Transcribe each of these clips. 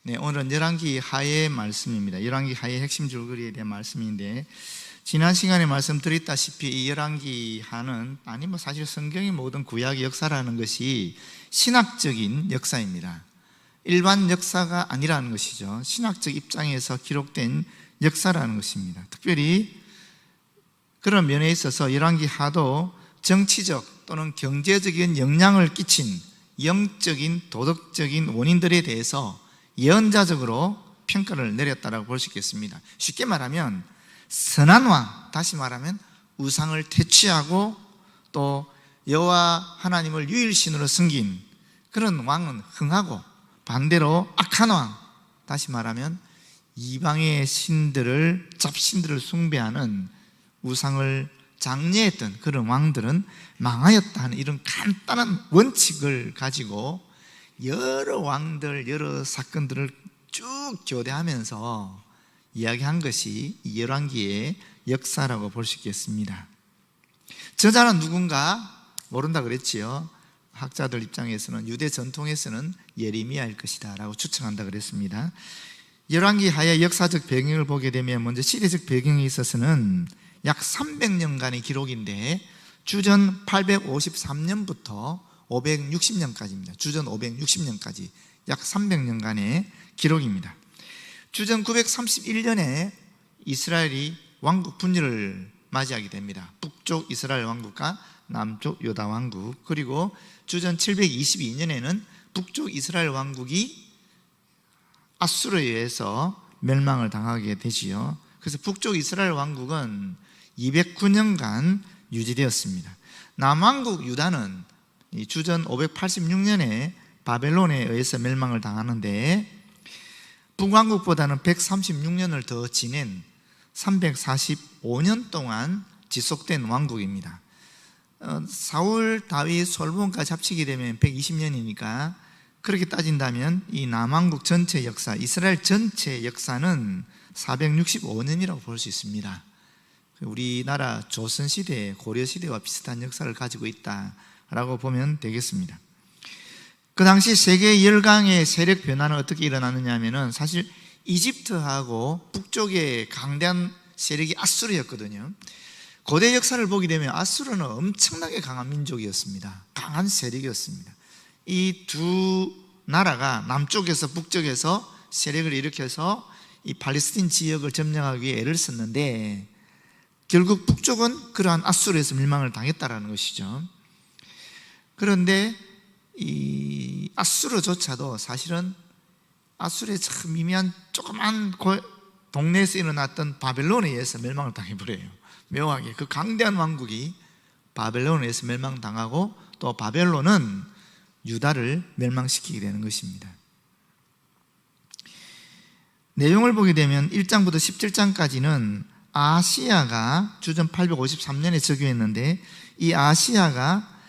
네, 오늘은 열왕기 하의 말씀입니다. 열왕기 하의 핵심 줄거리에 대한 말씀인데, 지난 시간에 말씀드렸다시피 이 열왕기 하는 사실 성경의 모든 구약의 역사라는 것이 신학적인 역사입니다. 일반 역사가 아니라는 것이죠. 신학적 입장에서 기록된 역사라는 것입니다. 특별히 그런 면에 있어서 열왕기 하도 정치적 또는 경제적인 영향을 끼친 영적인 도덕적인 원인들에 대해서 예언자적으로 평가를 내렸다고 볼 수 있겠습니다. 쉽게 말하면 선한 왕, 다시 말하면 우상을 퇴치하고 또 여호와 하나님을 유일신으로 섬긴 그런 왕은 흥하고, 반대로 악한 왕, 다시 말하면 이방의 신들을, 잡신들을 숭배하는 우상을 장려했던 그런 왕들은 망하였다 하는 이런 간단한 원칙을 가지고 여러 왕들, 여러 사건들을 쭉 교대하면서 이야기한 것이 열왕기의 역사라고 볼 수 있겠습니다. 저자는 누군가 모른다 그랬지요. 학자들 입장에서는, 유대 전통에서는 예레미야일 것이다 라고 추측한다 그랬습니다. 열왕기 하의 역사적 배경을 보게 되면 먼저 시대적 배경에 있어서는 약 300년간의 기록인데, 주전 853년부터 560년까지입니다. 주전 560년까지 약 300년간의 기록입니다. 주전 931년에 이스라엘이 왕국 분열을 맞이하게 됩니다. 북쪽 이스라엘 왕국과 남쪽 유다 왕국, 그리고 주전 722년에는 북쪽 이스라엘 왕국이 아수르에 의해서 멸망을 당하게 되지요. 그래서 북쪽 이스라엘 왕국은 209년간 유지되었습니다. 남왕국 유다는 주전 586년에 바벨론에 의해서 멸망을 당하는데, 북왕국보다는 136년을 더 지낸 345년 동안 지속된 왕국입니다. 사울, 다윗, 솔로몬까지 합치게 되면 120년이니까 그렇게 따진다면 이 남왕국 전체 역사, 이스라엘 전체 역사는 465년이라고 볼 수 있습니다. 우리나라 조선시대, 고려시대와 비슷한 역사를 가지고 있다라고 보면 되겠습니다. 그 당시 세계 열강의 세력 변화는 어떻게 일어났느냐 하면은, 사실 이집트하고 북쪽의 강대한 세력이 아수르였거든요. 고대 역사를 보게 되면 아수르는 엄청나게 강한 민족이었습니다. 강한 세력이었습니다. 이 두 나라가 남쪽에서 북쪽에서 세력을 일으켜서 이 팔레스틴 지역을 점령하기 위해 애를 썼는데, 결국 북쪽은 그러한 아수르에서 멸망을 당했다라는 것이죠. 그런데 이 아수르조차도 사실은 아수르의 참 미미한 조그만 동네에서 일어났던 바벨론에 의해서 멸망을 당해버려요. 묘하게 그 강대한 왕국이 바벨론에 의해서 멸망당하고, 또 바벨론은 유다를 멸망시키게 되는 것입니다. 내용을 보게 되면 1장부터 17장까지는 아시야가 주전 853년에 즉위했는데, 이 아시야가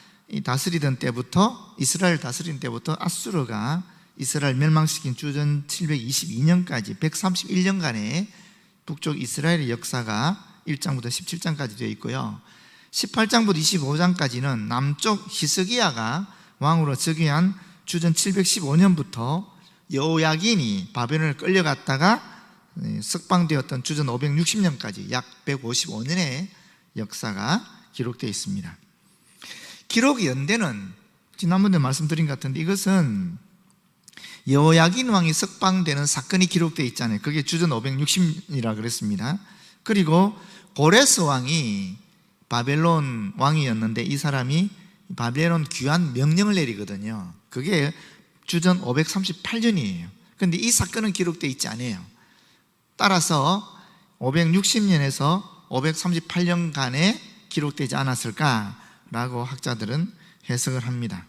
다스리던 때부터, 이스라엘 다스린 때부터 아수르가 이스라엘 멸망시킨 주전 722년까지 131년간의 북쪽 이스라엘의 역사가 1장부터 17장까지 되어 있고요. 18장부터 25장까지는 남쪽 히스기야가 왕으로 즉위한 주전 715년부터 여호야긴이 바벨론을 끌려갔다가 석방되었던 주전 560년까지 약 155년의 역사가 기록되어 있습니다. 기록 연대는 지난번에 말씀드린 것 같은데, 이것은 여호야긴 왕이 석방되는 사건이 기록되어 있잖아요. 그게 주전 560이라 그랬습니다. 그리고 고레스 왕이 바벨론 왕이었는데, 이 사람이 바벨론 귀환 명령을 내리거든요. 그게 주전 538년이에요. 그런데 이 사건은 기록되어 있지 않아요. 따라서 560년에서 538년간에 기록되지 않았을까라고 학자들은 해석을 합니다.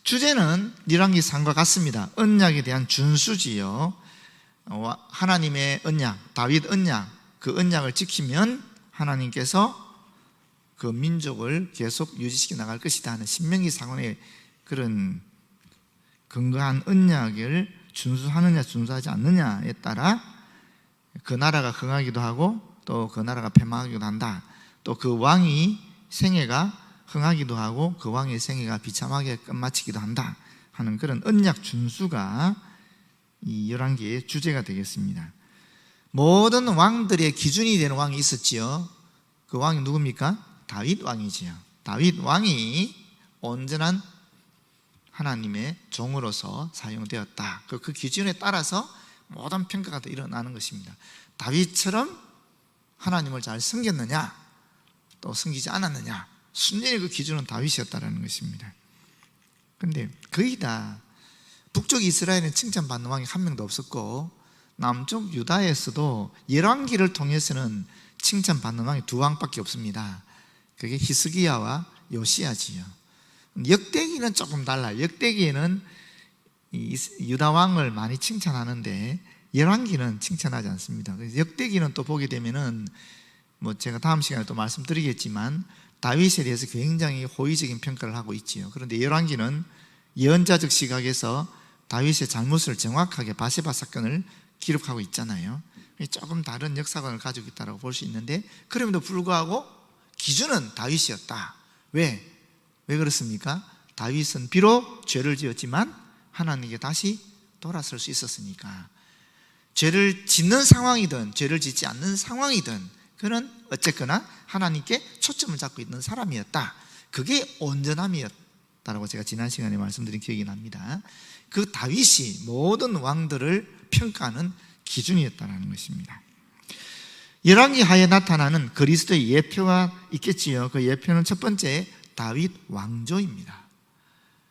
주제는 열왕기 상과 같습니다. 언약에 대한 준수지요. 하나님의 언약, 다윗 언약, 그 언약을 지키면 하나님께서 그 민족을 계속 유지시켜 나갈 것이다 하는 신명기 상원의 그런 근거한 언약을 준수하느냐 준수하지 않느냐에 따라 그 나라가 흥하기도 하고, 또 그 나라가 패망하기도 한다. 또 그 왕이 생애가 흥하기도 하고 그 왕의 생애가 비참하게 끝마치기도 한다 하는 그런 언약 준수가 이 열왕기의 주제가 되겠습니다. 모든 왕들의 기준이 되는 왕이 있었지요. 그 왕이 누굽니까? 다윗 왕이지요. 다윗 왕이 온전한 하나님의 종으로서 사용되었다. 그 기준에 따라서 모든 평가가 일어나는 것입니다. 다윗처럼 하나님을 잘 섬겼느냐, 또 섬기지 않았느냐, 순전히 그 기준은 다윗이었다는 것입니다. 그런데 거의 다 북쪽 이스라엘은 칭찬받는 왕이 한 명도 없었고, 남쪽 유다에서도 열왕기를 통해서는 칭찬받는 왕이 두 왕밖에 없습니다. 그게 히스기야와 요시야지요. 역대기는 조금 달라요. 역대기에는 유다 왕을 많이 칭찬하는데 열왕기는 칭찬하지 않습니다. 역대기는 또 보게 되면은 제가 다음 시간에 또 말씀드리겠지만 다윗에 대해서 굉장히 호의적인 평가를 하고 있지요. 그런데 열왕기는 예언자적 시각에서 다윗의 잘못을 정확하게 바세바 사건을 기록하고 있잖아요. 조금 다른 역사관을 가지고 있다고 볼 수 있는데, 그럼에도 불구하고 기준은 다윗이었다. 왜 그렇습니까? 다윗은 비록 죄를 지었지만 하나님께 다시 돌아설 수 있었으니까. 죄를 짓는 상황이든 죄를 짓지 않는 상황이든 그는 어쨌거나 하나님께 초점을 잡고 있는 사람이었다. 그게 온전함이었다라고 제가 지난 시간에 말씀드린 기억이 납니다. 그 다윗이 모든 왕들을 평가하는 기준이었다는 것입니다. 열왕기 하에 나타나는 그리스도의 예표가 있겠지요. 그 예표는 첫 번째 다윗 왕조입니다.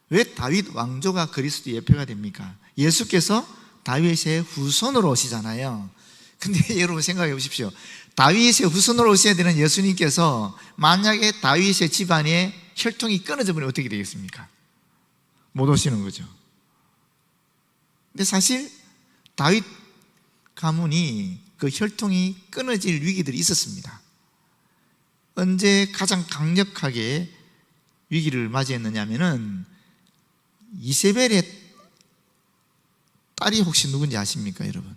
왜 다윗 왕조가 그리스도의 예표가 됩니까? 예수께서 다윗의 후손으로 오시잖아요. 근데 여러분 생각해 보십시오. 다윗의 후손으로 오셔야 되는 예수님께서 만약에 다윗의 집안에 혈통이 끊어져 버리면 어떻게 되겠습니까? 못 오시는 거죠. 근데 사실 다윗 가문이 그 혈통이 끊어질 위기들이 있었습니다. 언제 가장 강력하게 위기를 맞이했느냐 하면은 이세벨의 딸이 혹시 누군지 아십니까, 여러분?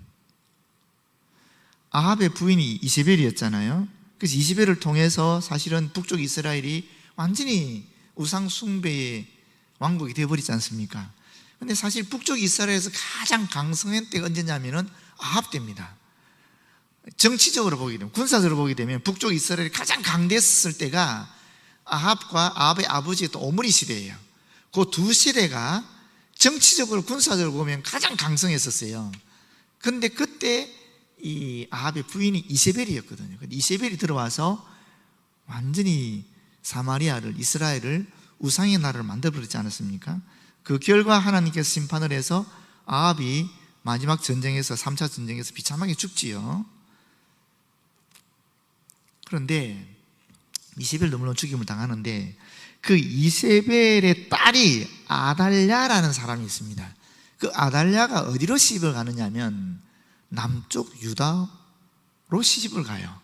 아합의 부인이 이세벨이었잖아요. 그래서 이세벨을 통해서 사실은 북쪽 이스라엘이 완전히 우상 숭배의 왕국이 되어버리지 않습니까? 근데 사실 북쪽 이스라엘에서 가장 강성한 때가 언제냐면은 아합 때입니다. 정치적으로 보게 되면, 군사적으로 보게 되면 북쪽 이스라엘이 가장 강대했을 때가 아합과 아합의 아버지의 또 오므리 시대예요. 그 두 시대가 정치적으로 군사적으로 보면 가장 강성했었어요. 그런데 그때 이 아합의 부인이 이세벨이었거든요. 이세벨이 들어와서 완전히 사마리아를, 이스라엘을 우상의 나라를 만들어버리지 않았습니까? 그 결과 하나님께서 심판을 해서 아합이 마지막 전쟁에서, 3차 전쟁에서 비참하게 죽지요. 그런데 이세벨도 물론 죽임을 당하는데 그 이세벨의 딸이 아달랴라는 사람이 있습니다. 그 아달랴가 어디로 시집을 가느냐 하면 남쪽 유다로 시집을 가요.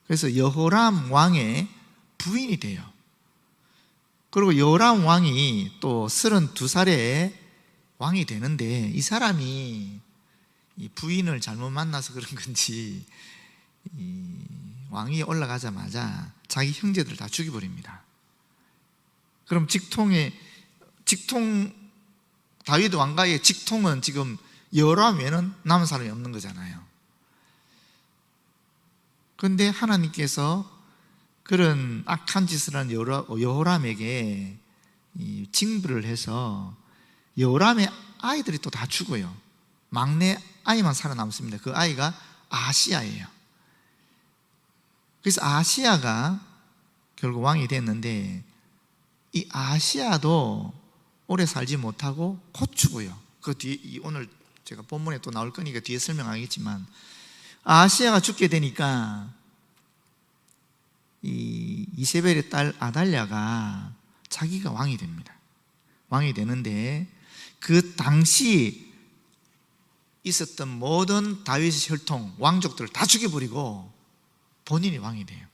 그래서 여호람 왕의 부인이 돼요. 그리고 여호람 왕이 또 32살에 왕이 되는데 이 사람이 이 부인을 잘못 만나서 그런 건지 이 왕이 올라가자마자 자기 형제들을 다 죽여버립니다. 그럼 다윗 왕가의 직통은 지금 여호람 외에는 남은 사람이 없는 거잖아요. 그런데 하나님께서 그런 악한 짓을 한 여호람에게 징벌을 해서 여호람의 아이들이 또 다 죽어요. 막내 아이만 살아남습니다. 그 아이가 아하시야예요. 그래서 아하시야가 결국 왕이 됐는데 이 아하시야도 오래 살지 못하고 곧 죽어요. 그 뒤에 오늘 제가 본문에 또 나올 거니까 뒤에 설명하겠지만 아하시야가 죽게 되니까 이 이세벨의 딸 아달랴가 자기가 왕이 됩니다. 왕이 되는데 그 당시 있었던 모든 다윗의 혈통, 왕족들을 다 죽여버리고 본인이 왕이 돼요.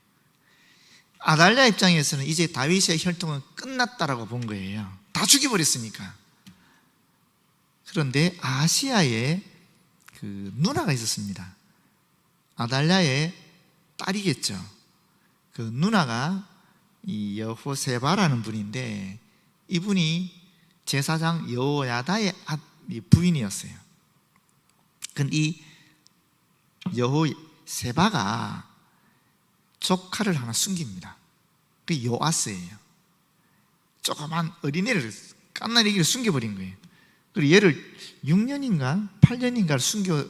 아달랴 입장에서는 이제 다윗의 혈통은 끝났다라고 본 거예요. 다 죽여버렸으니까. 그런데 아시아에 그 누나가 있었습니다. 아달랴의 딸이겠죠. 그 누나가 이 여호세바라는 분인데 이분이 제사장 여호야다의 이 부인이었어요. 근데 이 여호세바가 조카를 하나 숨깁니다. 그게 요아스예요. 조그만 어린애를 깐나리기를 숨겨버린 거예요. 그리고 얘를 6년인가 8년인가를 숨겨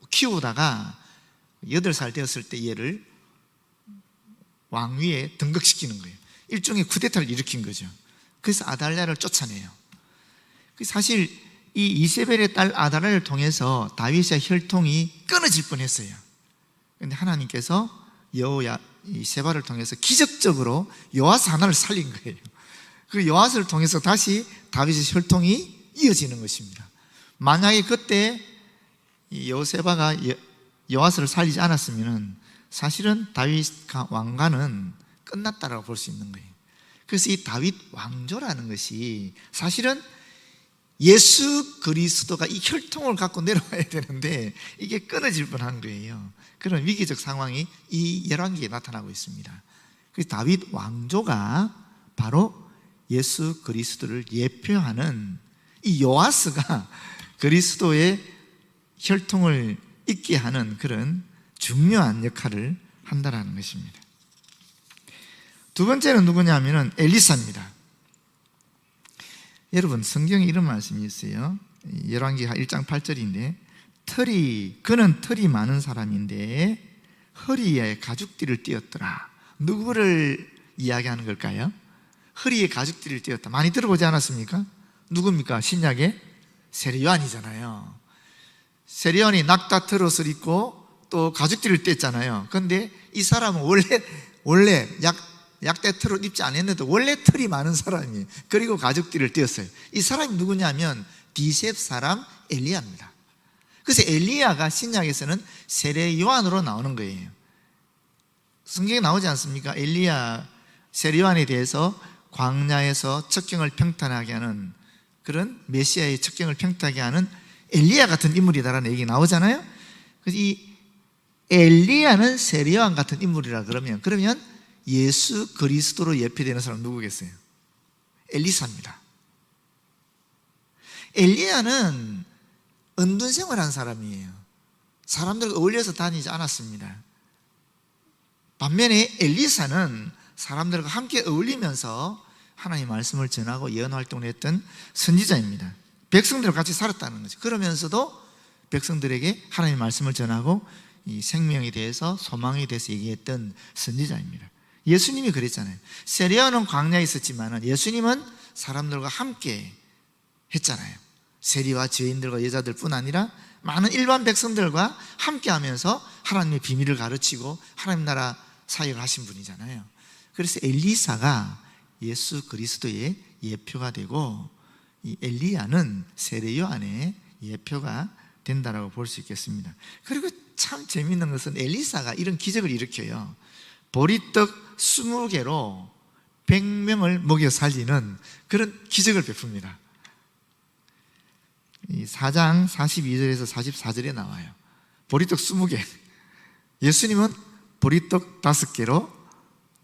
키우다가 8살 되었을 때 얘를 왕위에 등극시키는 거예요. 일종의 쿠데타를 일으킨 거죠. 그래서 아달랴를 쫓아내요. 사실 이 이세벨의 딸 아달랴를 통해서 다윗의 혈통이 끊어질 뻔했어요. 그런데 하나님께서 세바를 통해서 기적적으로 요아스 하나를 살린 거예요. 그 요아스를 통해서 다시 다윗의 혈통이 이어지는 것입니다. 만약에 그때 여호세바가 요아스를 살리지 않았으면 사실은 다윗 왕가는 끝났다라고 볼 수 있는 거예요. 그래서 이 다윗 왕조라는 것이 사실은 예수 그리스도가 이 혈통을 갖고 내려와야 되는데 이게 끊어질 뻔한 거예요. 그런 위기적 상황이 이 열왕기에 나타나고 있습니다. 그래서 다윗 왕조가 바로 예수 그리스도를 예표하는 이 요아스가 그리스도의 혈통을 잇게 하는 그런 중요한 역할을 한다는 것입니다. 두 번째는 누구냐면 엘리사입니다. 여러분 성경에 이런 말씀이 있어요. 열왕기 1장 8절인데 그는 털이 많은 사람인데 허리에 가죽띠를 띄었더라. 누구를 이야기하는 걸까요? 허리에 가죽띠를 띄었다. 많이 들어보지 않았습니까? 누굽니까? 신약의 세례요한이잖아요. 세례요한이 낙타 트롯을 입고 또 가죽띠를 뗐잖아요. 그런데 이 사람은 원래 약대 트롯 입지 않았는데도 원래 털이 많은 사람이에요. 그리고 가죽띠를 띄었어요. 이 사람이 누구냐면 디셉 사람 엘리야입니다. 그래서 엘리야가 신약에서는 세례 요한으로 나오는 거예요. 성경에 나오지 않습니까? 엘리야 세례 요한에 대해서 광야에서 척경을 평탄하게 하는 그런 메시아의 척경을 평탄하게 하는 엘리야 같은 인물이다라는 얘기 나오잖아요. 그래서 이 엘리야는 세례 요한 같은 인물이라 그러면 예수 그리스도로 예표되는 사람 누구겠어요? 엘리사입니다. 엘리야는 은둔 생활한 사람이에요. 사람들과 어울려서 다니지 않았습니다. 반면에 엘리사는 사람들과 함께 어울리면서 하나님의 말씀을 전하고 예언 활동을 했던 선지자입니다. 백성들과 같이 살았다는 거죠. 그러면서도 백성들에게 하나님의 말씀을 전하고 이 생명에 대해서 소망에 대해서 얘기했던 선지자입니다. 예수님이 그랬잖아요. 세례요한은 광야에 있었지만 예수님은 사람들과 함께 했잖아요. 세리와 죄인들과 여자들 뿐 아니라 많은 일반 백성들과 함께 하면서 하나님의 비밀을 가르치고 하나님 나라 사역을 하신 분이잖아요. 그래서 엘리사가 예수 그리스도의 예표가 되고 이 엘리야는 세례요한의 예표가 된다라고 볼 수 있겠습니다. 그리고 참 재미있는 것은 엘리사가 이런 기적을 일으켜요. 보리떡 20개로 100명을 먹여 살리는 그런 기적을 베풉니다. 이 4장 42절에서 44절에 나와요. 보리떡 20개. 예수님은 보리떡 5개로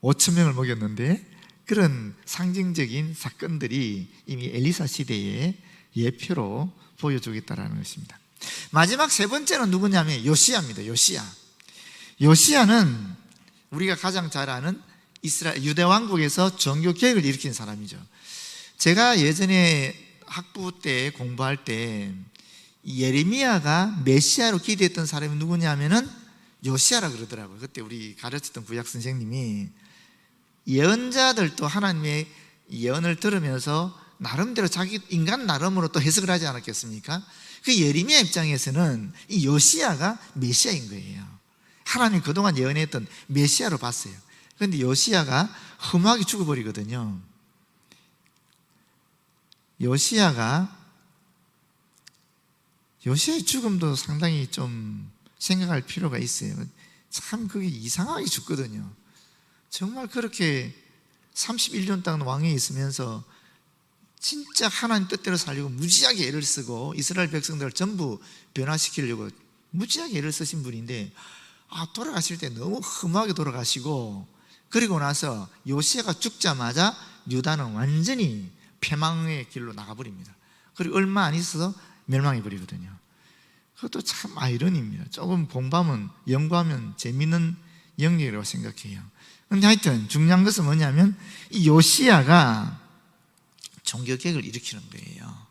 5,000명을 먹였는데 그런 상징적인 사건들이 이미 엘리사 시대의 예표로 보여주겠다라는 것입니다. 마지막 세 번째는 누구냐면 요시야입니다. 요시야는 우리가 가장 잘 아는 유대 왕국에서 종교 개혁을 일으킨 사람이죠. 제가 예전에 학부 때 공부할 때 예레미야가 메시아로 기대했던 사람이 누구냐면은 요시야라 그러더라고요. 그때 우리 가르쳤던 구약 선생님이 예언자들도 하나님의 예언을 들으면서 나름대로 자기 인간 나름으로 또 해석을 하지 않았겠습니까? 그 예레미야 입장에서는 이 요시야가 메시아인 거예요. 하나님이 그동안 예언했던 메시아로 봤어요. 그런데 요시야가 흠하게 죽어버리거든요. 요시야의 죽음도 상당히 좀 생각할 필요가 있어요. 참 그게 이상하게 죽거든요. 정말 그렇게 31년 동안 왕위에 있으면서 진짜 하나님 뜻대로 살려고 무지하게 애를 쓰고 이스라엘 백성들을 전부 변화시키려고 무지하게 애를 쓰신 분인데 돌아가실 때 너무 험하게 돌아가시고, 그리고 나서 요시야가 죽자마자 유다는 완전히 패망의 길로 나가버립니다. 그리고 얼마 안 있어서 멸망해 버리거든요. 그것도 참 아이러니입니다. 조금 공부하면, 연구하면 재미있는 영역이라고 생각해요. 근데 하여튼 중요한 것은 뭐냐면 이 요시야가 종교개혁을 일으키는 거예요.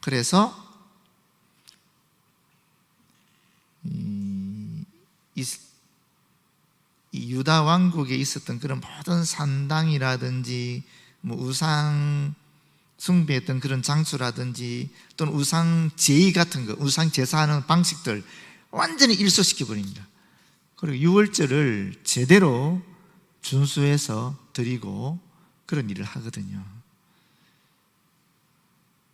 그래서 이 유다 왕국에 있었던 그런 모든 산당이라든지 뭐 우상 숭배했던 그런 장수라든지 또는 우상 제의 같은 거, 우상 제사하는 방식들 완전히 일소시켜 버립니다. 그리고 유월절을 제대로 준수해서 드리고 그런 일을 하거든요.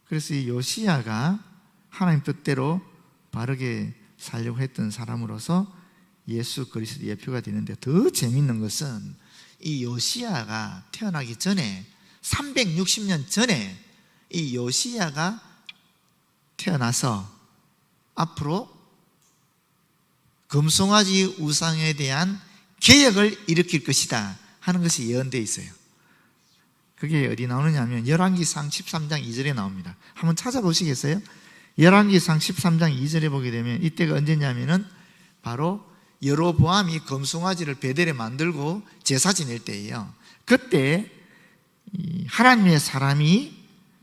그래서 이 요시야가 하나님 뜻대로 바르게 살려고 했던 사람으로서 예수 그리스도의 예표가 되는데, 더 재밌는 것은 이 요시야가 태어나기 전에 360년 전에 이 요시야가 태어나서 앞으로 금송아지 우상에 대한 개혁을 일으킬 것이다 하는 것이 예언되어 있어요. 그게 어디 나오느냐 하면 열왕기상 13장 2절에 나옵니다. 한번 찾아보시겠어요? 열왕기상 13장 2절에 보게 되면 이때가 언제냐면은 바로 여로보암이 금송아지를 베델에 만들고 제사 지낼 때예요. 그때 하나님의 사람이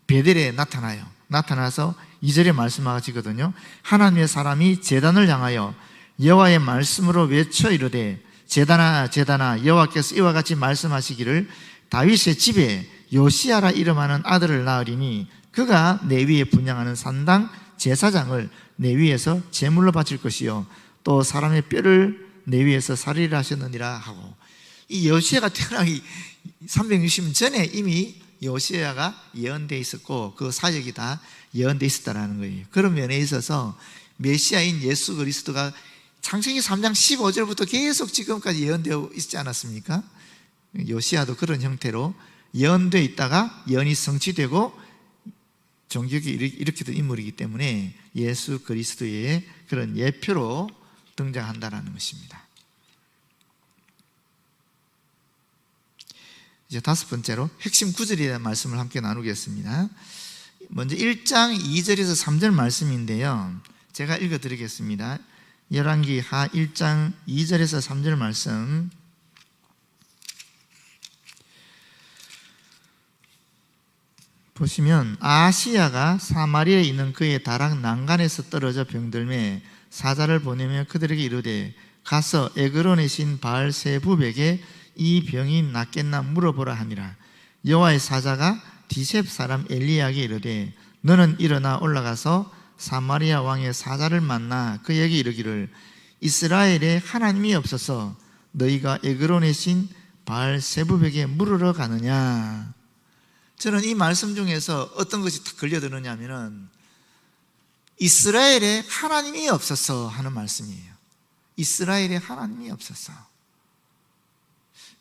베델에 나타나요. 나타나서 2절에 말씀하시거든요. 하나님의 사람이 제단을 향하여 여호와의 말씀으로 외쳐 이르되 제단아 제단아 여호와께서 이와 같이 말씀하시기를 다윗의 집에 요시야라 이름하는 아들을 낳으리니 그가 내 위에 분향하는 산당 제사장을 내 위에서 제물로 바칠 것이요 또 사람의 뼈를 내 위에서 살리라 하셨느니라 하고, 이 요시야가 태어나기 360년 전에 이미 요시야가 예언되어 있었고 그 사역이 다 예언되어 있었다는 거예요. 그런 면에 있어서 메시아인 예수 그리스도가 창세기 3장 15절부터 계속 지금까지 예언되어 있지 않았습니까? 요시야도 그런 형태로 예언되어 있다가 예언이 성취되고 종교개혁을 일으키던 인물이기 때문에 예수 그리스도의 그런 예표로 등장한다는 것입니다. 이제 다섯 번째로 핵심 구절에 대한 말씀을 함께 나누겠습니다. 먼저 1장 2절에서 3절 말씀인데요, 제가 읽어드리겠습니다. 열왕기 하 1장 2절에서 3절 말씀 보시면, 아하시야가 사마리아에 있는 그의 다락 난간에서 떨어져 병들매 사자를 보내며 그들에게 이르되 가서 에그론의 신 바알세붑에게 이 병이 낫겠나 물어보라 하니라. 여호와의 사자가 디셉 사람 엘리야에게 이르되 너는 일어나 올라가서 사마리아 왕의 사자를 만나 그에게 이르기를 이스라엘에 하나님이 없어서 너희가 에그론의 신 바알세붑에게 물으러 가느냐. 저는 이 말씀 중에서 어떤 것이 딱 걸려드느냐 하면은 이스라엘에 하나님이 없어서 하는 말씀이에요. 이스라엘에 하나님이 없어서.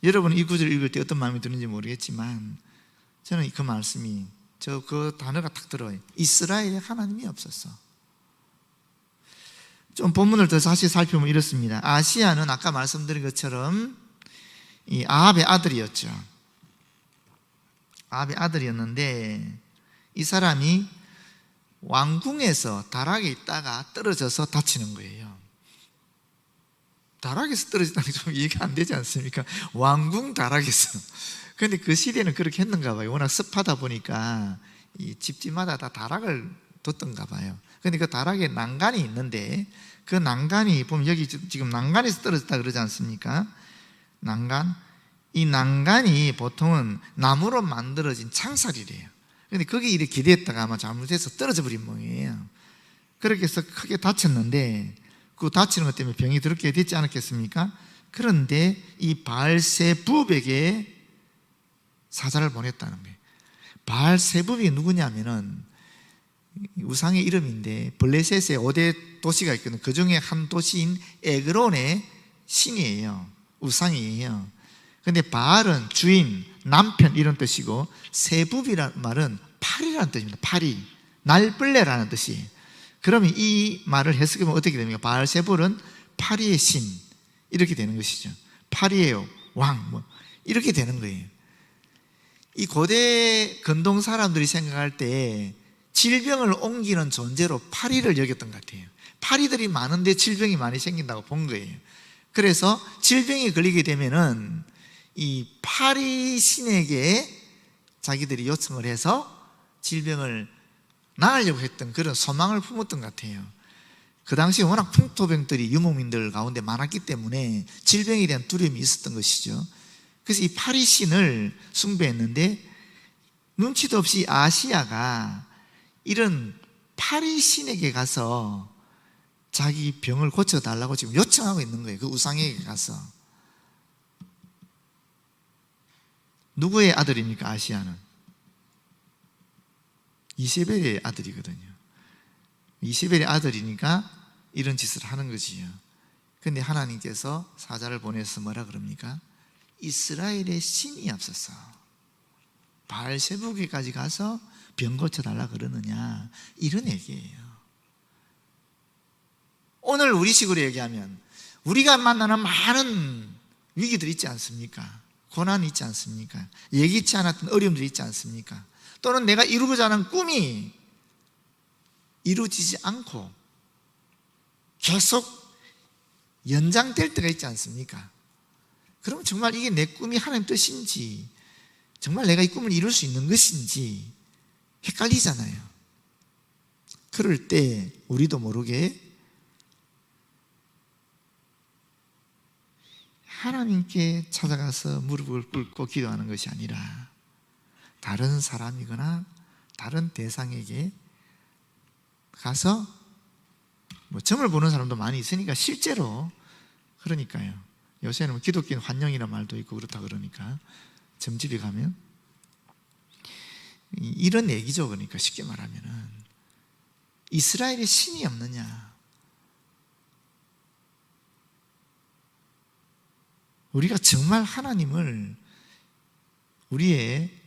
여러분 이 구절을 읽을 때 어떤 마음이 드는지 모르겠지만 저는 그 말씀이, 그 단어가 딱 들어요. 이스라엘에 하나님이 없어서. 좀 본문을 더 다시 살펴보면 이렇습니다. 아시야는 아까 말씀드린 것처럼 이 아합의 아들이었죠. 아합의 아들이었는데 이 사람이 왕궁에서 다락에 있다가 떨어져서 다치는 거예요. 다락에서 떨어진다는 게 좀 이해가 안 되지 않습니까? 왕궁 다락에서. 그런데 그 시대는 그렇게 했는가 봐요. 워낙 습하다 보니까 이 집집마다 다 다락을 뒀던가 봐요. 그런데 그 다락에 난간이 있는데 그 난간이 보면 여기 지금 난간에서 떨어졌다 그러지 않습니까? 난간. 이 난간이 보통은 나무로 만들어진 창살이래요. 그런데 거기에 이렇게 기대했다가 아마 잘못해서 떨어져 버린 모양이에요. 그렇게 해서 크게 다쳤는데 그 다치는 것 때문에 병이 들게 됐지 않았겠습니까? 그런데 이 바알세붑에게 사자를 보냈다는 거예요. 바알세붑이 누구냐면은 우상의 이름인데 블레셋의 5대 도시가 있거든요. 그 중에 한 도시인 에그론의 신이에요. 우상이에요. 그런데 바알은 주인, 남편 이런 뜻이고 세붑이라는 말은 파리라는 뜻입니다. 파리, 날벌레라는 뜻이에요. 그러면 이 말을 해석하면 어떻게 됩니까? 바알세붑은 파리의 신 이렇게 되는 것이죠. 파리의 왕 뭐 이렇게 되는 거예요. 이 고대 근동 사람들이 생각할 때 질병을 옮기는 존재로 파리를 여겼던 것 같아요. 파리들이 많은데 질병이 많이 생긴다고 본 거예요. 그래서 질병이 걸리게 되면은 이 파리 신에게 자기들이 요청을 해서 질병을 나으려고 했던 그런 소망을 품었던 것 같아요. 그 당시에 워낙 풍토병들이 유목민들 가운데 많았기 때문에 질병에 대한 두려움이 있었던 것이죠. 그래서 이 파리 신을 숭배했는데 눈치도 없이 아시아가 이런 파리 신에게 가서 자기 병을 고쳐달라고 지금 요청하고 있는 거예요. 그 우상에게 가서. 누구의 아들입니까? 아시아는 이세벨의 아들이거든요. 이세벨의 아들이니까 이런 짓을 하는 거지요. 그런데 하나님께서 사자를 보내서 뭐라 그럽니까? 이스라엘의 신이 앞서서 바알세부에까지 가서 병 고쳐달라 그러느냐, 이런 얘기예요. 오늘 우리식으로 얘기하면 우리가 만나는 많은 위기들이 있지 않습니까? 고난이 있지 않습니까? 예기치 않았던 어려움들이 있지 않습니까? 또는 내가 이루고자 하는 꿈이 이루어지지 않고 계속 연장될 때가 있지 않습니까? 그럼 정말 이게 내 꿈이 하나님 뜻인지, 정말 내가 이 꿈을 이룰 수 있는 것인지 헷갈리잖아요. 그럴 때 우리도 모르게 하나님께 찾아가서 무릎을 꿇고 기도하는 것이 아니라 다른 사람이거나 다른 대상에게 가서 점을 보는 사람도 많이 있으니까 실제로 그러니까요. 요새는 기독교인 환영이라는 말도 있고 그렇다 그러니까 점집에 가면 이런 얘기죠. 그러니까 쉽게 말하면은 이스라엘의 신이 없느냐, 우리가 정말 하나님을 우리의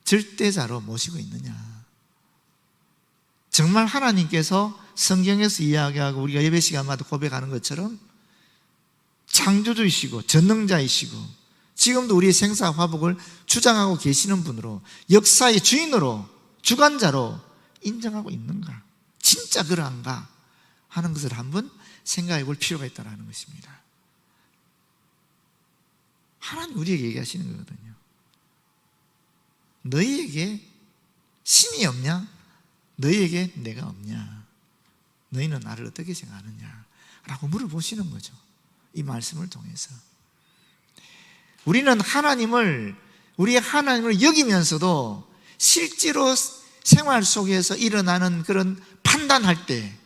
절대자로 모시고 있느냐, 정말 하나님께서 성경에서 이야기하고 우리가 예배 시간마다 고백하는 것처럼 창조주이시고 전능자이시고 지금도 우리의 생사 화복을 주장하고 계시는 분으로 역사의 주인으로 주관자로 인정하고 있는가, 진짜 그러한가 하는 것을 한번 생각해 볼 필요가 있다는 것입니다. 하나님 우리에게 얘기하시는 거거든요. 너희에게 신이 없냐? 너희에게 내가 없냐? 너희는 나를 어떻게 생각하느냐? 라고 물어보시는 거죠. 이 말씀을 통해서 우리는 우리의 하나님을 여기면서도 실제로 생활 속에서 일어나는 그런 판단할 때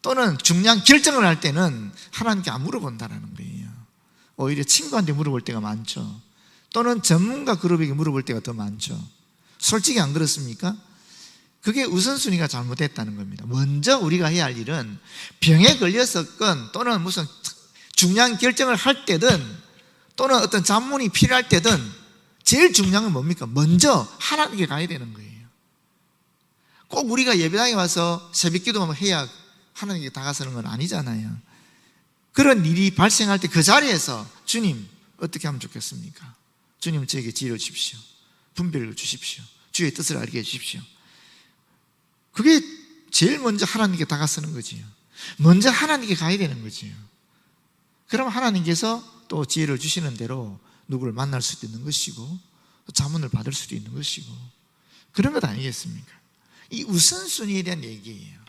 또는 중요한 결정을 할 때는 하나님께 안 물어본다는 거예요. 오히려 친구한테 물어볼 때가 많죠. 또는 전문가 그룹에게 물어볼 때가 더 많죠. 솔직히 안 그렇습니까? 그게 우선순위가 잘못됐다는 겁니다. 먼저 우리가 해야 할 일은 병에 걸렸었건 또는 무슨 중요한 결정을 할 때든 또는 어떤 잡문이 필요할 때든 제일 중요한 건 뭡니까? 먼저 하나님께 가야 되는 거예요. 꼭 우리가 예배당에 와서 새벽기도만 해야 하나님께 다가서는 건 아니잖아요. 그런 일이 발생할 때 그 자리에서 주님 어떻게 하면 좋겠습니까? 주님 저에게 지혜를 주십시오. 분별을 주십시오. 주의 뜻을 알게 해주십시오. 그게 제일 먼저 하나님께 다가서는 거지요. 먼저 하나님께 가야 되는 거지요. 그럼 하나님께서 또 지혜를 주시는 대로 누구를 만날 수도 있는 것이고 자문을 받을 수도 있는 것이고 그런 것 아니겠습니까? 이 우선순위에 대한 얘기예요.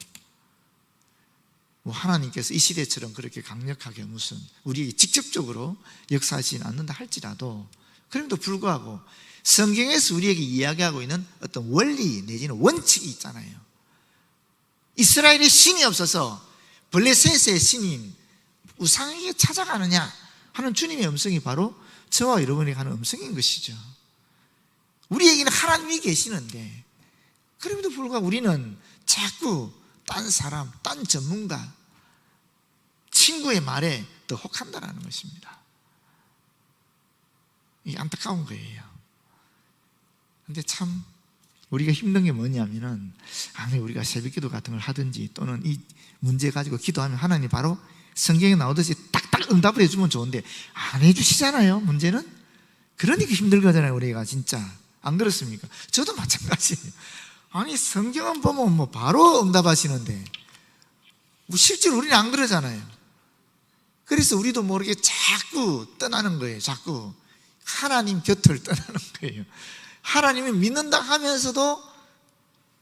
하나님께서 이 시대처럼 그렇게 강력하게 무슨 우리에게 직접적으로 역사하지는 않는다 할지라도 그럼에도 불구하고 성경에서 우리에게 이야기하고 있는 어떤 원리 내지는 원칙이 있잖아요. 이스라엘의 신이 없어서 블레셋의 신인 우상에게 찾아가느냐 하는 주님의 음성이 바로 저와 여러분에게 하는 음성인 것이죠. 우리에게는 하나님이 계시는데 그럼에도 불구하고 우리는 자꾸 딴 사람, 딴 전문가, 친구의 말에 더 혹한다는 것입니다. 이게 안타까운 거예요. 근데 참 우리가 힘든 게 뭐냐면은 아무리 우리가 새벽기도 같은 걸 하든지 또는 이 문제 가지고 기도하면 하나님 바로 성경에 나오듯이 딱딱 응답을 해주면 좋은데 안 해주시잖아요. 문제는 그러니까 힘들거든요. 우리가 진짜 안 그렇습니까? 저도 마찬가지예요. 아니 성경은 보면 뭐 바로 응답하시는데 뭐 실제로 우리는 안 그러잖아요. 그래서 우리도 모르게 자꾸 떠나는 거예요. 자꾸 하나님 곁을 떠나는 거예요. 하나님을 믿는다 하면서도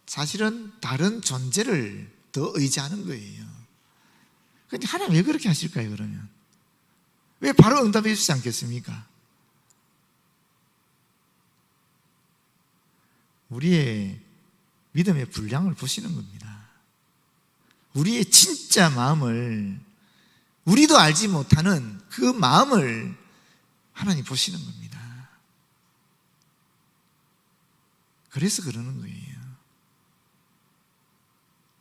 사실은 다른 존재를 더 의지하는 거예요. 그런데 하나님 왜 그렇게 하실까요? 그러면 왜 바로 응답해 주시지 않겠습니까? 우리의 믿음의 분량을 보시는 겁니다. 우리의 진짜 마음을, 우리도 알지 못하는 그 마음을 하나님 보시는 겁니다. 그래서 그러는 거예요.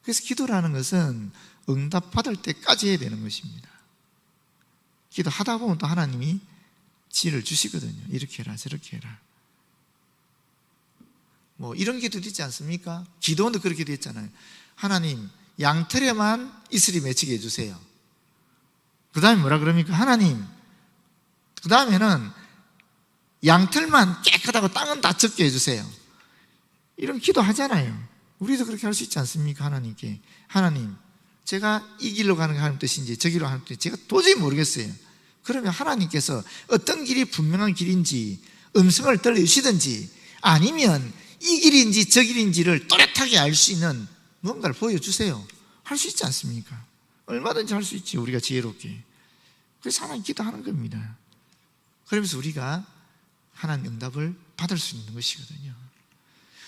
그래서 기도라는 것은 응답받을 때까지 해야 되는 것입니다. 기도하다 보면 또 하나님이 지혜를 주시거든요. 이렇게 해라 저렇게 해라. 뭐 이런 기도도 있지 않습니까? 기도원도 그렇게 됐잖아요. 하나님 양털에만 이슬이 맺히게 해주세요. 그 다음에 뭐라 그럽니까? 하나님 그 다음에는 양털만 깨끗하고 땅은 다 적게 해주세요. 이런 기도 하잖아요. 우리도 그렇게 할 수 있지 않습니까? 하나님께 하나님 제가 이 길로 가는 게 하나님 뜻인지 저 길로 하나님 뜻인지 제가 도저히 모르겠어요. 그러면 하나님께서 어떤 길이 분명한 길인지 음성을 들려주시든지 아니면 이 길인지 저 길인지를 또렷하게 알 수 있는 뭔가를 보여주세요. 할 수 있지 않습니까? 얼마든지 할 수 있지, 우리가 지혜롭게. 그래서 하나님 기도하는 겁니다. 그러면서 우리가 하나님 응답을 받을 수 있는 것이거든요.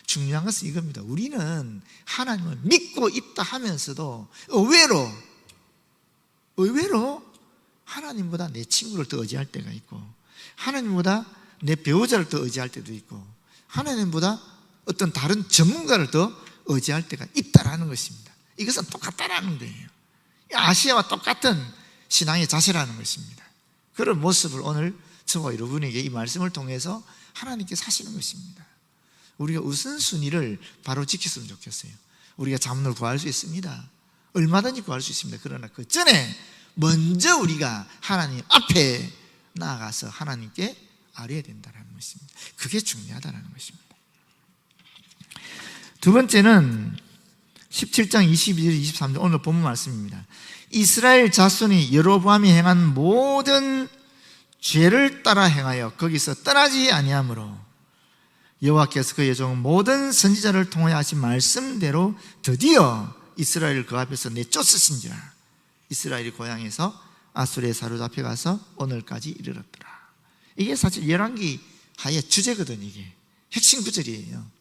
중요한 것은 이겁니다. 우리는 하나님을 믿고 있다 하면서도 의외로 하나님보다 내 친구를 더 의지할 때가 있고 하나님보다 내 배우자를 더 의지할 때도 있고 하나님보다 어떤 다른 전문가를 더 의지할 때가 있다라는 것입니다. 이것은 똑같다라는 거예요. 아시아와 똑같은 신앙의 자세라는 것입니다. 그런 모습을 오늘 저와 여러분에게 이 말씀을 통해서 하나님께 사시는 것입니다. 우리가 우선순위를 바로 지켰으면 좋겠어요. 우리가 자문을 구할 수 있습니다. 얼마든지 구할 수 있습니다. 그러나 그 전에 먼저 우리가 하나님 앞에 나아가서 하나님께 아뢰야 된다는 것입니다. 그게 중요하다는 것입니다. 두 번째는 17장 22절 23절 오늘 본문 말씀입니다. 이스라엘 자손이 여로보암이 행한 모든 죄를 따라 행하여 거기서 떠나지 아니하므로 여호와께서 그의 종 모든 선지자를 통하여 하신 말씀대로 드디어 이스라엘을 그 앞에서 내쫓으신지라. 이스라엘이 고향에서 아수르에 사로잡혀 가서 오늘까지 이르렀더라. 이게 사실 열왕기 하의 주제거든요. 이게 핵심 구절이에요.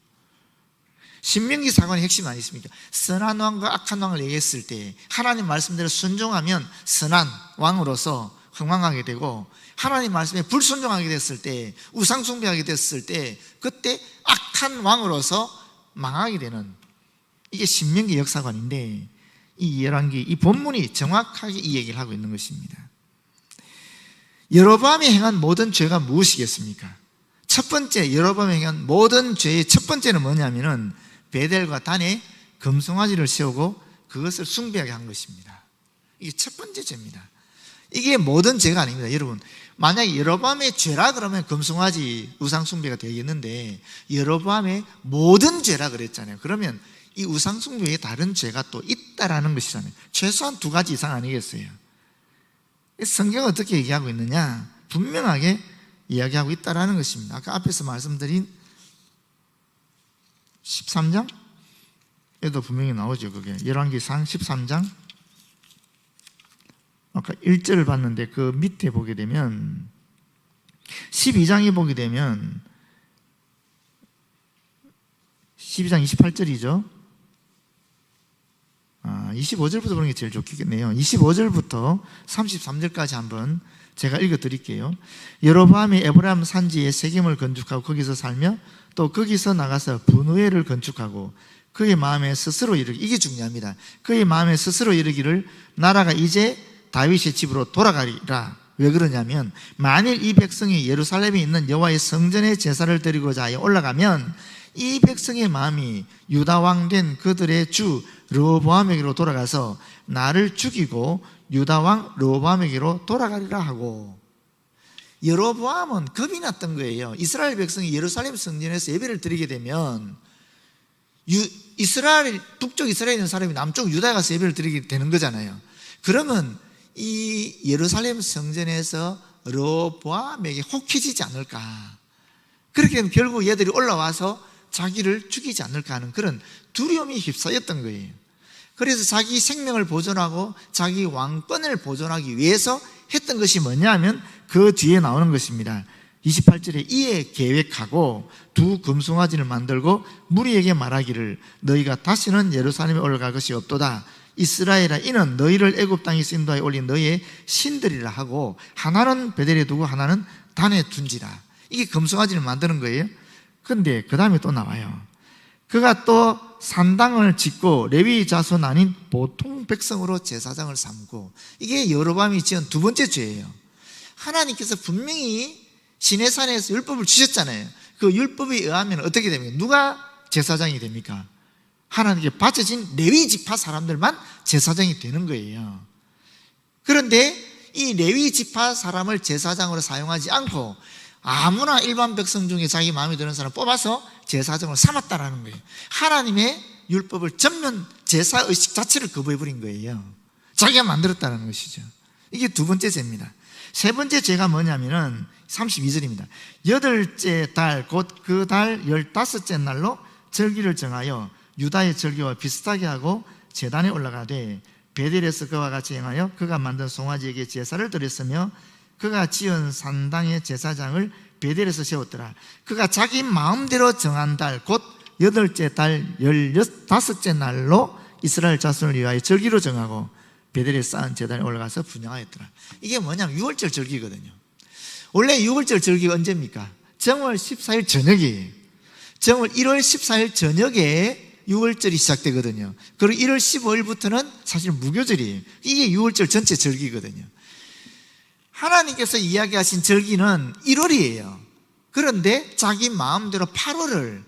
신명기 사관의 핵심이 아니 있습니까? 선한 왕과 악한 왕을 얘기했을 때 하나님 말씀대로 순종하면 선한 왕으로서 흥왕하게 되고 하나님 말씀에 불순종하게 됐을 때 우상숭배하게 됐을 때 그때 악한 왕으로서 망하게 되는, 이게 신명기 역사관인데 이 열왕기 이 본문이 정확하게 이 얘기를 하고 있는 것입니다. 여로보암이 행한 모든 죄가 무엇이겠습니까? 첫 번째, 여로보암이 행한 모든 죄의 첫 번째는 뭐냐면은 베델과 단에 금송아지를 세우고 그것을 숭배하게 한 것입니다. 이게 첫 번째 죄입니다. 이게 모든 죄가 아닙니다. 여러분, 만약에 여로보암의 죄라 그러면 금송아지 우상숭배가 되겠는데 여로보암의 모든 죄라 그랬잖아요. 그러면 이 우상숭배에 다른 죄가 또 있다라는 것이잖아요. 최소한 두 가지 이상 아니겠어요? 성경은 어떻게 얘기하고 있느냐? 분명하게 이야기하고 있다라는 것입니다. 아까 앞에서 말씀드린 13장에도 분명히 나오죠. 그게 열왕기상 13장 아까 1절을 봤는데 그 밑에 보게 되면 12장에 보게 되면 12장 28절이죠. 25절부터 보는 게 제일 좋겠네요. 25절부터 33절까지 한번 제가 읽어드릴게요. 여로보암이 에브라임 산지에 세겜을 건축하고 거기서 살며 또 거기서 나가서 분우엘을 건축하고 그의 마음에 스스로 이르기, 이게 중요합니다. 그의 마음에 스스로 이르기를 나라가 이제 다윗의 집으로 돌아가리라. 왜 그러냐면 만일 이 백성이 예루살렘에 있는 여호와의 성전에 제사를 드리고자 하여 올라가면 이 백성의 마음이 유다 왕 된 그들의 주 르호보암에게로 돌아가서 나를 죽이고 유다 왕 르호보암에게로 돌아가리라 하고, 여로보암은 겁이 났던 거예요. 이스라엘 백성이 예루살렘 성전에서 예배를 드리게 되면 이스라엘, 북쪽 이스라엘에 있는 사람이 남쪽 유다에 가서 예배를 드리게 되는 거잖아요. 그러면 이 예루살렘 성전에서 르호보암에게 혹해지지 않을까, 그렇게 되면 결국 얘들이 올라와서 자기를 죽이지 않을까 하는 그런 두려움이 휩싸였던 거예요. 그래서 자기 생명을 보존하고 자기 왕권을 보존하기 위해서 했던 것이 뭐냐면 그 뒤에 나오는 것입니다. 28절에 이에 계획하고 두 금송아지를 만들고 무리에게 말하기를 너희가 다시는 예루살렘에 올라갈 것이 없도다. 이스라엘아, 이는 너희를 애굽 땅에서 인도하여 올린 너희의 신들이라 하고 하나는 베델에 두고 하나는 단에 둔지라. 이게 금송아지를 만드는 거예요. 그런데 그 다음에 또 나와요. 그가 또 산당을 짓고 레위 자손 아닌 보통 백성으로 제사장을 삼고, 이게 여로보암이 지은 두 번째 죄예요. 하나님께서 분명히 시내산에서 율법을 주셨잖아요. 그 율법에 의하면 어떻게 됩니까? 누가 제사장이 됩니까? 하나님께 바쳐진 레위 지파 사람들만 제사장이 되는 거예요. 그런데 이 레위 지파 사람을 제사장으로 사용하지 않고 아무나 일반 백성 중에 자기 마음에 드는 사람 뽑아서 제사장으로 삼았다라는 거예요. 하나님의 율법을 전면 제사의식 자체를 거부해버린 거예요. 자기가 만들었다는 것이죠. 이게 두 번째 죄입니다. 세 번째 죄가 뭐냐면은 32절입니다. 여덟째 달 곧 그 달 15째 날로 절기를 정하여 유다의 절기와 비슷하게 하고 제단에 올라가되 베델에서 그와 같이 행하여 그가 만든 송아지에게 제사를 드렸으며 그가 지은 산당의 제사장을 베델에서 세웠더라. 그가 자기 마음대로 정한 달 곧 여덟째 달 15째 날로 이스라엘 자손을 위하여 절기로 정하고 베델에 쌓은 제단에 올라가서 분향하였더라. 이게 뭐냐면 6월절 절기거든요. 원래 6월절 절기가 언제입니까? 정월 14일 저녁이에요. 정월 1월 14일 저녁에 6월절이 시작되거든요. 그리고 1월 15일부터는 사실 무교절이에요. 이게 6월절 전체 절기거든요. 하나님께서 이야기하신 절기는 1월이에요. 그런데 자기 마음대로 8월을,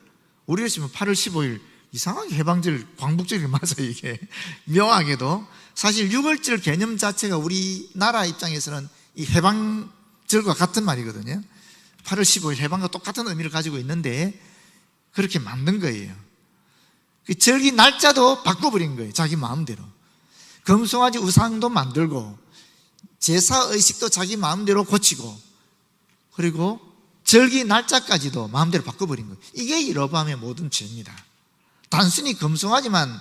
우리로 치면 8월 15일, 이상하게 해방절, 광복절이 맞아요. 이게 묘하게도 사실 6월절 개념 자체가 우리나라 입장에서는 이 해방절과 같은 말이거든요. 8월 15일 해방과 똑같은 의미를 가지고 있는데 그렇게 만든 거예요. 그 절기 날짜도 바꿔버린 거예요. 자기 마음대로. 금송아지 우상도 만들고 제사의식도 자기 마음대로 고치고, 그리고 절기 날짜까지도 마음대로 바꿔버린 거예요. 이게 여로보암의 모든 죄입니다. 단순히 금송아지만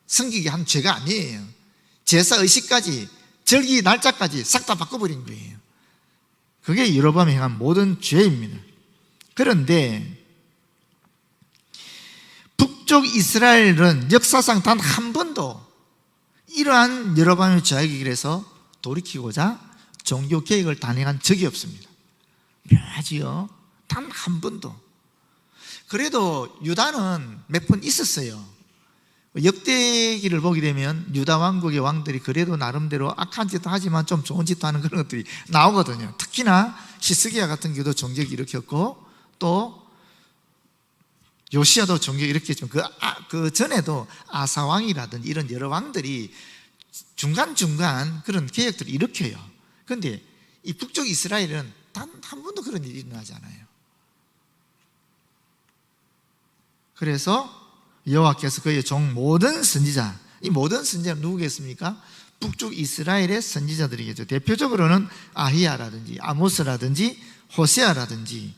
섬기게 한 죄가 아니에요. 제사의식까지 절기 날짜까지 싹 다 바꿔버린 거예요. 그게 여로보암이 행한 모든 죄입니다. 그런데 북쪽 이스라엘은 역사상 단 한 번도 이러한 여로보암의 죄악이기를 해서 돌이키고자 종교 개혁을 단행한 적이 없습니다. 묘하지요? 단 한 번도. 그래도 유다는 몇 번 있었어요. 역대기를 보게 되면 유다 왕국의 왕들이 그래도 나름대로 악한 짓도 하지만 좀 좋은 짓도 하는 그런 것들이 나오거든요. 특히나 히스기야 같은 경우도 정적을 일으켰고, 또 요시야도 정적을 일으켰지만 그 전에도 아사 왕이라든지 이런 여러 왕들이 중간중간 그런 개혁들을 일으켜요. 그런데 이 북쪽 이스라엘은 단 한 번도 그런 일이 일어나지 않아요. 그래서 여호와께서 그의 종 모든 선지자, 이 모든 선지자는 누구겠습니까? 북쪽 이스라엘의 선지자들이겠죠. 대표적으로는 아히야라든지 아모스라든지 호세아라든지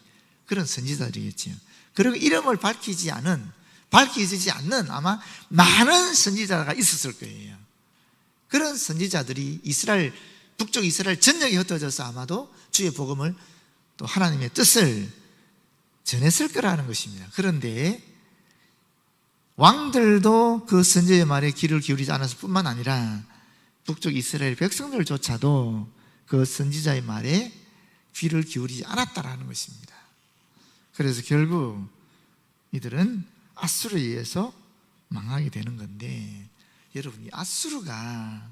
그런 선지자들이겠죠. 그리고 이름을 밝히지 않는 아마 많은 선지자가 있었을 거예요. 그런 선지자들이 북쪽 이스라엘 전역에 흩어져서 아마도 주의 복음을, 또 하나님의 뜻을 전했을 거라는 것입니다. 그런데 왕들도 그 선지자의 말에 귀를 기울이지 않았을 뿐만 아니라 북쪽 이스라엘 백성들조차도 그 선지자의 말에 귀를 기울이지 않았다라는 것입니다. 그래서 결국 이들은 아수르에 의해서 망하게 되는 건데, 여러분, 이 아수르가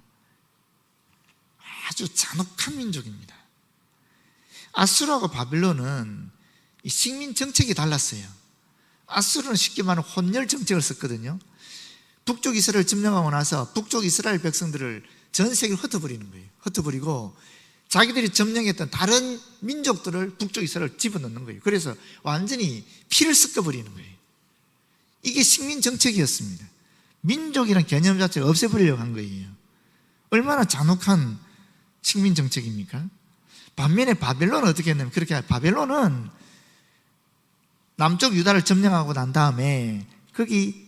아주 잔혹한 민족입니다. 아수르하고 바벨론은 이 식민 정책이 달랐어요. 아수르는 쉽게 말하면 혼혈 정책을 썼거든요. 북쪽 이스라엘을 점령하고 나서 북쪽 이스라엘 백성들을 전 세계로 흩어버리는 거예요. 흩어버리고 자기들이 점령했던 다른 민족들을 북쪽 이스라엘 집어넣는 거예요. 그래서 완전히 피를 섞어버리는 거예요. 이게 식민 정책이었습니다. 민족이란 개념 자체를 없애버리려고 한 거예요. 얼마나 잔혹한 식민 정책입니까? 반면에 바벨론은 어떻게 했냐면, 바벨론은 남쪽 유다를 점령하고 난 다음에 거기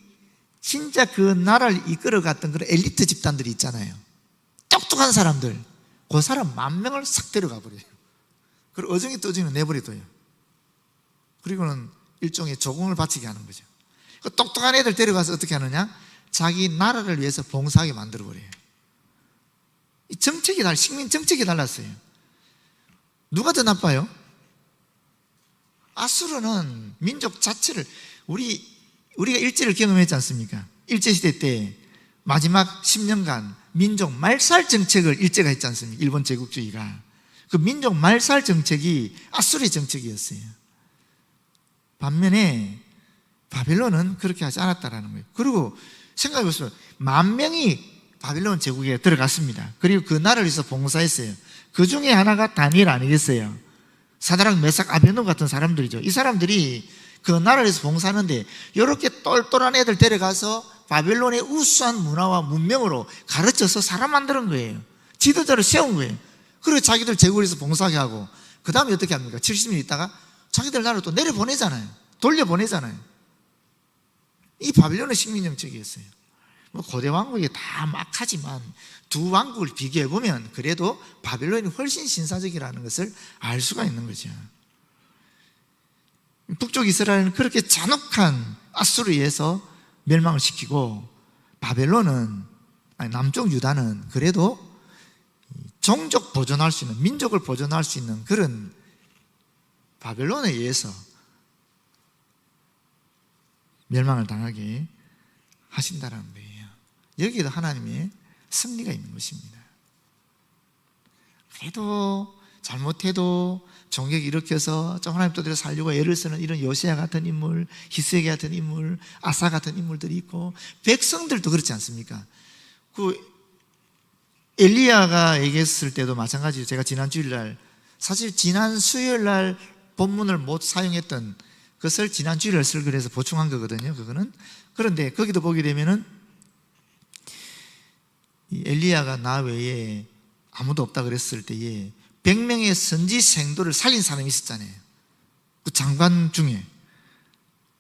진짜 그 나라를 이끌어갔던 그런 엘리트 집단들이 있잖아요. 똑똑한 사람들, 그 사람 10,000명을 싹 데려가 버려요. 그리고 어중이 떠중이 내버려둬요. 그리고는 일종의 조공을 바치게 하는 거죠. 그 똑똑한 애들 데려가서 어떻게 하느냐? 자기 나라를 위해서 봉사하게 만들어 버려요. 이 정책이 식민 정책이 달랐어요. 누가 더 나빠요? 아수르는 민족 자체를, 우리가 일제를 경험했지 않습니까? 일제시대 때 마지막 10년간 민족 말살 정책을 일제가 했지 않습니까? 일본 제국주의가. 그 민족 말살 정책이 아수르의 정책이었어요. 반면에 바벨론은 그렇게 하지 않았다라는 거예요. 그리고 생각해 보세요. 10,000명이 바벨론 제국에 들어갔습니다. 그리고 그 나라를 위해서 봉사했어요. 그 중에 하나가 다니엘 아니겠어요? 사드락, 메삭, 아벤노 같은 사람들이죠. 이 사람들이 그 나라를 위해서 봉사하는데 이렇게 똘똘한 애들 데려가서 바벨론의 우수한 문화와 문명으로 가르쳐서 사람 만드는 거예요. 지도자를 세운 거예요. 그리고 자기들 제국을 위해서 봉사하게 하고, 그 다음에 어떻게 합니까? 70년 있다가 자기들 나라를 또 내려보내잖아요. 돌려보내잖아요. 이 바벨론의 식민 정책이었어요. 고대 왕국이 다 막하지만 두 왕국을 비교해보면 그래도 바벨론이 훨씬 신사적이라는 것을 알 수가 있는 거죠. 북쪽 이스라엘은 그렇게 잔혹한 아수르에 의해서 멸망을 시키고, 남쪽 유다는 그래도 종족 보존할 수 있는, 민족을 보존할 수 있는 그런 바벨론에 의해서 멸망을 당하게 하신다는 거예요. 여기에도 하나님의 승리가 있는 것입니다. 그래도 잘못해도 종객 일으켜서 좀 하나님 뜻대로 살려고 애를 쓰는 이런 요시야 같은 인물, 히스기 같은 인물, 아사 같은 인물들이 있고, 백성들도 그렇지 않습니까? 그 엘리야가 얘기했을 때도 마찬가지로, 제가 지난 주일날, 사실 지난 수요일날 본문을 못 사용했던 그것을 지난 주일날 설교를 해서 보충한 거거든요. 그거는. 그런데 거기도 보게 되면은 이 엘리야가 나 외에 아무도 없다 그랬을 때에 100명의 선지 생도를 살린 사람이 있었잖아요. 그 장관 중에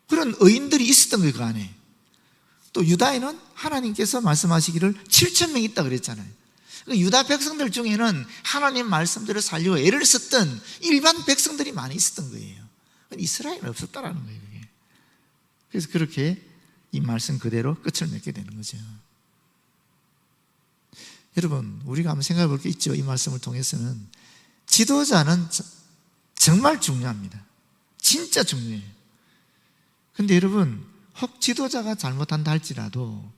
그런 의인들이 있었던 거예요. 그 안에. 또 유다에는 하나님께서 말씀하시기를 7,000명 있다 그랬잖아요. 유다 백성들 중에는 하나님 말씀대로 살려고 애를 썼던 일반 백성들이 많이 있었던 거예요. 이스라엘은 없었다라는 거예요. 그래서 그렇게 이 말씀 그대로 끝을 맺게 되는 거죠. 여러분, 우리가 한번 생각해 볼 게 있죠. 이 말씀을 통해서는 지도자는 정말 중요합니다. 진짜 중요해요. 근데 여러분, 혹 지도자가 잘못한다 할지라도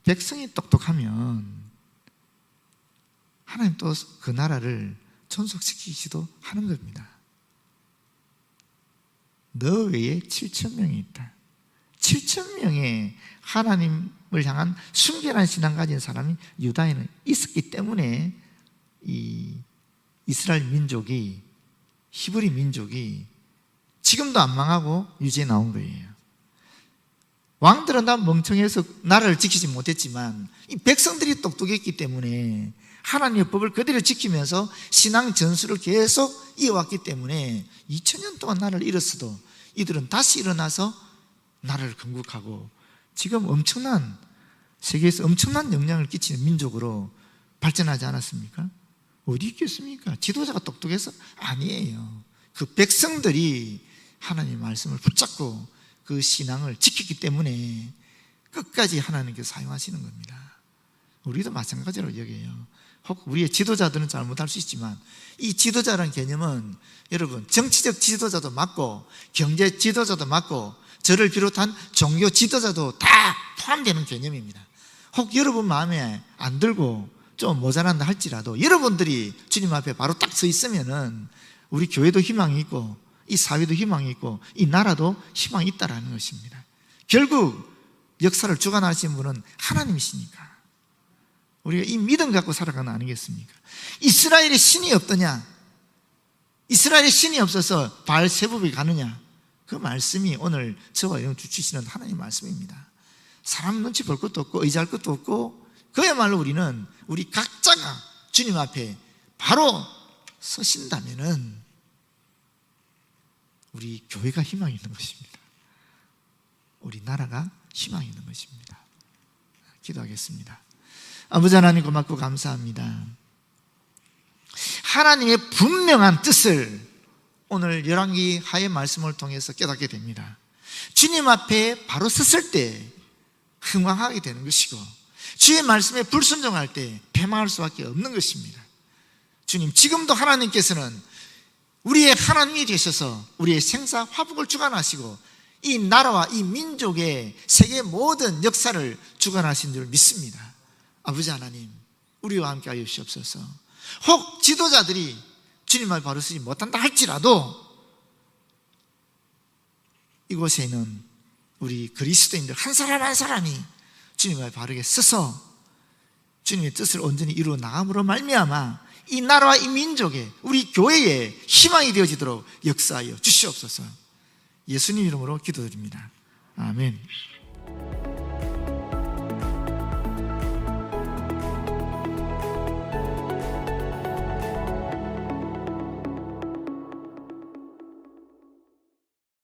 백성이 똑똑하면 하나님 또 그 나라를 존속시키기도 하는 겁니다. 너 외에 7,000명이 있다. 7,000명의 하나님을 향한 순결한 신앙 가진 사람이 유다에는 있었기 때문에 이 이스라엘 민족이, 히브리 민족이 지금도 안 망하고 유지해 나온 거예요. 왕들은 다 멍청해서 나라를 지키지 못했지만 이 백성들이 똑똑했기 때문에 하나님의 법을 그대로 지키면서 신앙 전술을 계속 이어왔기 때문에 2000년 동안 나라를 잃었어도 이들은 다시 일어나서 나라를 건국하고 지금 세계에서 엄청난 영향을 끼치는 민족으로 발전하지 않았습니까? 어디 있겠습니까? 지도자가 똑똑해서? 아니에요. 그 백성들이 하나님의 말씀을 붙잡고 그 신앙을 지켰기 때문에 끝까지 하나님께서 사용하시는 겁니다. 우리도 마찬가지로 여겨요. 혹 우리의 지도자들은 잘못할 수 있지만 이 지도자라는 개념은 여러분 정치적 지도자도 맞고 경제 지도자도 맞고 저를 비롯한 종교 지도자도 다 포함되는 개념입니다. 혹 여러분 마음에 안 들고 좀 모자란다 할지라도 여러분들이 주님 앞에 바로 딱 서 있으면은 우리 교회도 희망이 있고 이 사회도 희망이 있고 이 나라도 희망이 있다라는 것입니다. 결국 역사를 주관하시는 분은 하나님이시니까 우리가 이 믿음 갖고 살아가는 거 아니겠습니까? 이스라엘의 신이 없더냐? 이스라엘의 신이 없어서 바알세부에 가느냐? 그 말씀이 오늘 저와 여러분 주시는 하나님의 말씀입니다. 사람 눈치 볼 것도 없고 의지할 것도 없고 그야말로 우리는 우리 각자가 주님 앞에 바로 서신다면은 우리 교회가 희망이 있는 것입니다. 우리 나라가 희망이 있는 것입니다. 기도하겠습니다. 아버지 하나님 고맙고 감사합니다. 하나님의 분명한 뜻을 오늘 열왕기 하의 말씀을 통해서 깨닫게 됩니다. 주님 앞에 바로 섰을 때 흥황하게 되는 것이고 주의 말씀에 불순종할 때 패망할 수밖에 없는 것입니다. 주님, 지금도 하나님께서는 우리의 하나님이 되셔서 우리의 생사 화복을 주관하시고 이 나라와 이 민족의 세계 모든 역사를 주관하신 줄 믿습니다. 아버지 하나님, 우리와 함께 하여 주시옵소서. 혹 지도자들이 주님 말 바로 서지 못한다 할지라도 이곳에는 우리 그리스도인들 한 사람 한 사람이 주님 말 바르게 서서 주님의 뜻을 온전히 이루어 나감으로 말미암아 이 나라와 이 민족의 우리 교회의 희망이 되어지도록 역사하여 주시옵소서. 예수님 이름으로 기도드립니다. 아멘.